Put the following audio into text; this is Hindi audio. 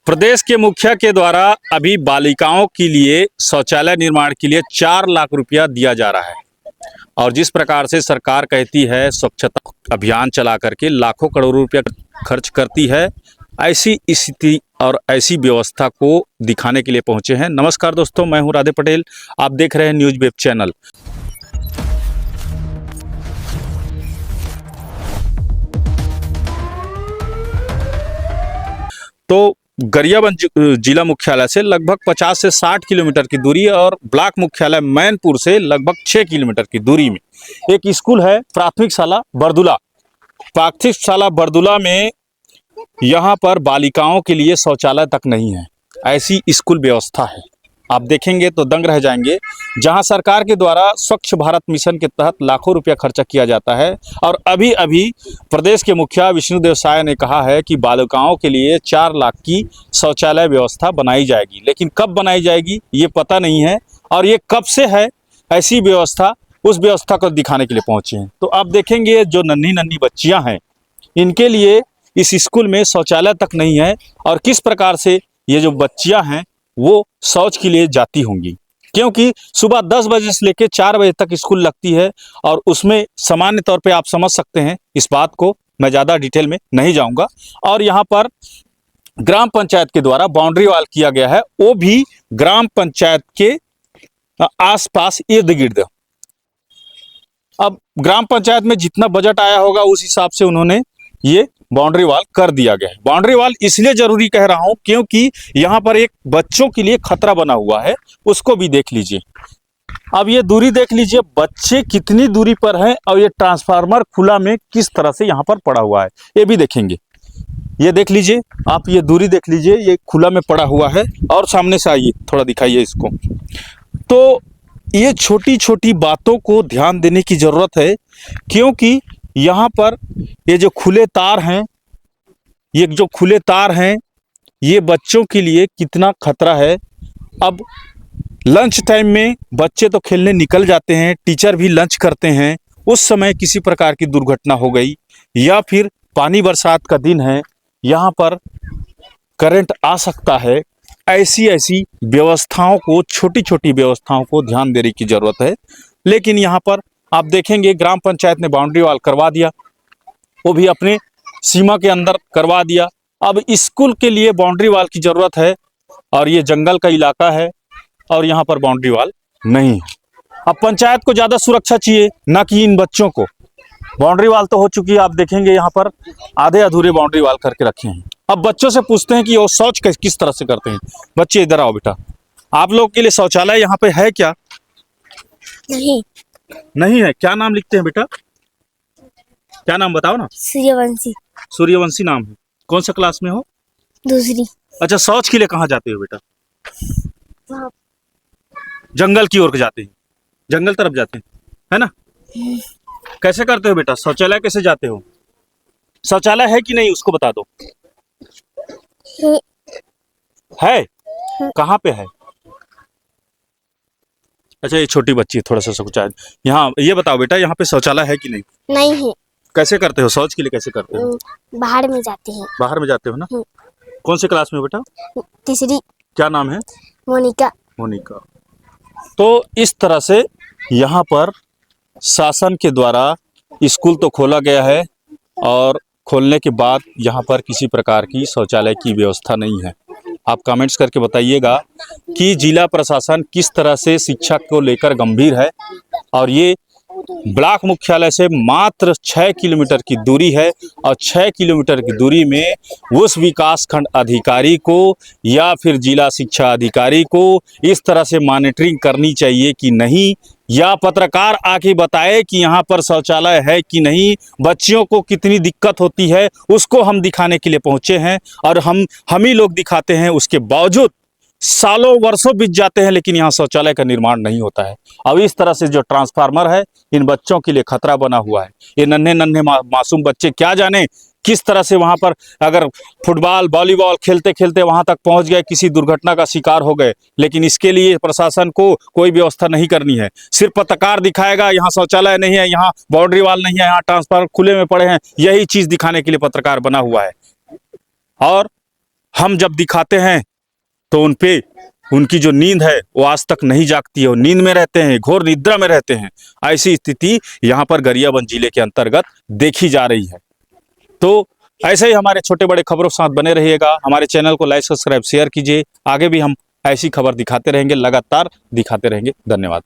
प्रदेश के मुखिया के द्वारा अभी बालिकाओं के लिए शौचालय निर्माण के लिए 4 लाख रुपया दिया जा रहा है। और जिस प्रकार से सरकार कहती है स्वच्छता अभियान चला करके लाखों करोड़ों रुपया खर्च करती है, ऐसी स्थिति और ऐसी व्यवस्था को दिखाने के लिए पहुंचे हैं। नमस्कार दोस्तों, मैं हूं राधे पटेल, आप देख रहे हैं न्यूज़ वेब चैनल। तो गरियाबंद जिला मुख्यालय से लगभग 50 से 60 किलोमीटर की दूरी और ब्लॉक मुख्यालय मैनपुर से लगभग 6 किलोमीटर की दूरी में एक स्कूल है, प्राथमिक शाला बरदुला। प्राथमिक शाला बरदुला में यहाँ पर बालिकाओं के लिए शौचालय तक नहीं है, ऐसी स्कूल व्यवस्था है। आप देखेंगे तो दंग रह जाएंगे। जहां सरकार के द्वारा स्वच्छ भारत मिशन के तहत लाखों रुपया खर्चा किया जाता है और अभी अभी प्रदेश के मुखिया विष्णुदेव साय ने कहा है कि बालिकाओं के लिए 4 लाख की शौचालय व्यवस्था बनाई जाएगी, लेकिन कब बनाई जाएगी ये पता नहीं है और ये कब से है ऐसी व्यवस्था, उस व्यवस्था को दिखाने के लिए पहुंचे हैं। तो आप देखेंगे जो नन्ही नन्ही बच्चियाँ हैं, इनके लिए इस स्कूल में शौचालय तक नहीं है और किस प्रकार से ये जो बच्चियाँ हैं वो शौच के लिए जाती होंगी, क्योंकि सुबह 10 बजे से लेकर 4 बजे तक स्कूल लगती है और उसमें सामान्य तौर पे आप समझ सकते हैं इस बात को, मैं ज़्यादा डिटेल में नहीं जाऊंगा। और यहाँ पर ग्राम पंचायत के द्वारा बाउंड्री वाल किया गया है, वो भी ग्राम पंचायत के आसपास इर्द गिर्द। अब ग्राम पंचायत में जितना बजट आया होगा उस हिसाब से उन्होंने ये बाउंड्री वाल कर दिया गया है। बाउंड्री वाल इसलिए जरूरी कह रहा हूं क्योंकि यहाँ पर एक बच्चों के लिए खतरा बना हुआ है, उसको भी देख लीजिए। अब ये दूरी देख लीजिए, बच्चे कितनी दूरी पर हैं और ये ट्रांसफार्मर खुला में किस तरह से यहाँ पर पड़ा हुआ है ये भी देखेंगे। ये देख लीजिए आप, ये दूरी देख लीजिए, ये खुला में पड़ा हुआ है। और सामने से आइए, थोड़ा दिखाइए इसको। तो ये छोटी छोटी बातों को ध्यान देने की जरूरत है, क्योंकि यहाँ पर ये जो खुले तार हैं, ये बच्चों के लिए कितना खतरा है। अब लंच टाइम में बच्चे तो खेलने निकल जाते हैं, टीचर भी लंच करते हैं, उस समय किसी प्रकार की दुर्घटना हो गई या फिर पानी बरसात का दिन है, यहाँ पर करंट आ सकता है। ऐसी व्यवस्थाओं को, छोटी छोटी व्यवस्थाओं को ध्यान देने की जरूरत है। लेकिन यहाँ पर आप देखेंगे ग्राम पंचायत ने बाउंड्री वाल करवा दिया, वो भी अपने सीमा के अंदर करवा दिया। अब स्कूल के लिए बाउंड्री वाल की जरूरत है और ये जंगल का इलाका है और यहाँ पर बाउंड्री वाल नहीं है। अब पंचायत को ज्यादा सुरक्षा चाहिए, ना कि इन बच्चों को। बाउंड्री वाल तो हो चुकी है, आप देखेंगे यहाँ पर आधे अधूरे बाउंड्री वाल करके रखे हैं। अब बच्चों से पूछते हैं कि वो शौच किस तरह से करते हैं। बच्चे इधर आओ बेटा, आप लोग के लिए शौचालय यहाँ पे है क्या? नहीं है। क्या नाम लिखते हैं बेटा? क्या नाम बताओ ना। सूर्यवंशी। सूर्यवंशी नाम है। कौन सा क्लास में हो? दूसरी। अच्छा, शौच के लिए कहाँ जाते हो बेटा? जंगल की ओर जाते हैं, जंगल तरफ जाते हैं, है ना? कैसे करते हो बेटा? शौचालय कैसे जाते हो? शौचालय है कि नहीं उसको बता दो। है? कहाँ पे है? अच्छा, ये छोटी बच्ची है, थोड़ा सा शौचालय यहाँ। ये बताओ बेटा, यहाँ पे शौचालय है कि नहीं? नहीं है। कैसे करते हो? शौच के लिए कैसे करते हो? बाहर में जाते हैं। बाहर में जाते हो ना? कौन सी क्लास में हो बेटा? तीसरी। क्या नाम है? मोनिका। मोनिका। तो इस तरह से यहाँ पर शासन के द्वारा स्कूल तो खोला गया है और खोलने के बाद यहाँ पर किसी प्रकार की शौचालय की व्यवस्था नहीं है। आप कमेंट्स करके बताइएगा कि जिला प्रशासन किस तरह से शिक्षा को लेकर गंभीर है। और ये ब्लॉक मुख्यालय से मात्र 6 किलोमीटर की दूरी है और 6 किलोमीटर की दूरी में उस विकास खंड अधिकारी को या फिर जिला शिक्षा अधिकारी को इस तरह से मॉनिटरिंग करनी चाहिए कि नहीं, या पत्रकार आके बताए कि यहाँ पर शौचालय है कि नहीं। बच्चियों को कितनी दिक्कत होती है उसको हम दिखाने के लिए पहुँचे हैं और हम ही लोग दिखाते हैं। उसके बावजूद सालों वर्षों बीत जाते हैं लेकिन यहाँ शौचालय का निर्माण नहीं होता है। अब इस तरह से जो ट्रांसफार्मर है इन बच्चों के लिए खतरा बना हुआ है। ये नन्हे नन्हे मासूम बच्चे क्या जाने किस तरह से वहाँ पर अगर फुटबॉल वॉलीबॉल खेलते खेलते वहाँ तक पहुँच गए, किसी दुर्घटना का शिकार हो गए। लेकिन इसके लिए प्रशासन को कोई व्यवस्था नहीं करनी है। सिर्फ पत्रकार दिखाएगा यहाँ शौचालय नहीं है, यहाँ बाउंड्री वाल नहीं है, यहाँ ट्रांसफार्मर खुले में पड़े हैं, यही चीज़ दिखाने के लिए पत्रकार बना हुआ है। और हम जब दिखाते हैं तो उन पे उनकी जो नींद है वो आज तक नहीं जागती है, वो नींद में रहते हैं, घोर निद्रा में रहते हैं। ऐसी स्थिति यहाँ पर गरियाबंद जिले के अंतर्गत देखी जा रही है। तो ऐसे ही हमारे छोटे बड़े खबरों के साथ बने रहिएगा। हमारे चैनल को लाइक, सब्सक्राइब, शेयर कीजिए। आगे भी हम ऐसी खबर दिखाते रहेंगे, लगातार दिखाते रहेंगे। धन्यवाद।